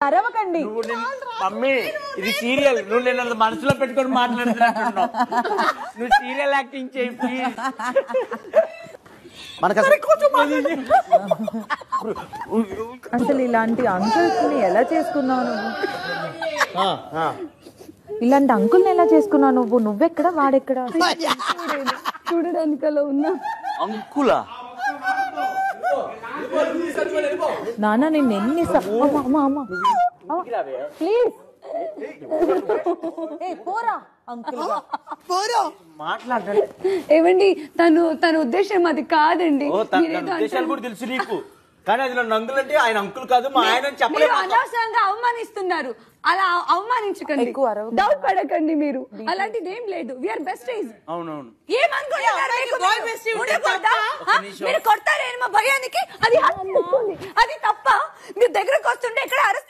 అరవకండి mummy, ఇది serial. నువ్వు నేను మనసులో పెట్టుకొని మాట్లాడుతున్నావు. నువ్వు సీరియల్ యాక్టింగ్ చేయి ప్లీజ్. అసలు ఇలాంటి అంకుల్స్ ని ఎలా చేసుకున్నావు నువ్వు? ఇలాంటి అంకుల్ని ఎలా చేసుకున్నావు నువ్వు? నువ్వెక్కడ వాడెక్కడ? చూడడానికి అలా ఉన్నా. అంకులా? నాన్న నేను ఎన్ని ప్లీజ్ పోరా అంకుల్ మాట్లాడాలి. ఏమండి, తన ఉద్దేశం అది కాదండి. ఉద్దేశాలు కూడా తెలుసు నీకు, కానీ అది నన్ను అంకుల్ అంటే ఆయన అంకుల్ కాదు మా ఆయన చెప్పలేదు. అనవసరంగా అవమానిస్తున్నారు. అలా అవమానించకండి, డౌట్ పడకండి. మీరు అలాంటిది ఏం లేదు. We are best friends. అవునవును. మీరు కొడతారేమో భయానికి. అది తప్ప. మీరు దగ్గరకు వస్తుంటే ఇక్కడ అరెస్ట్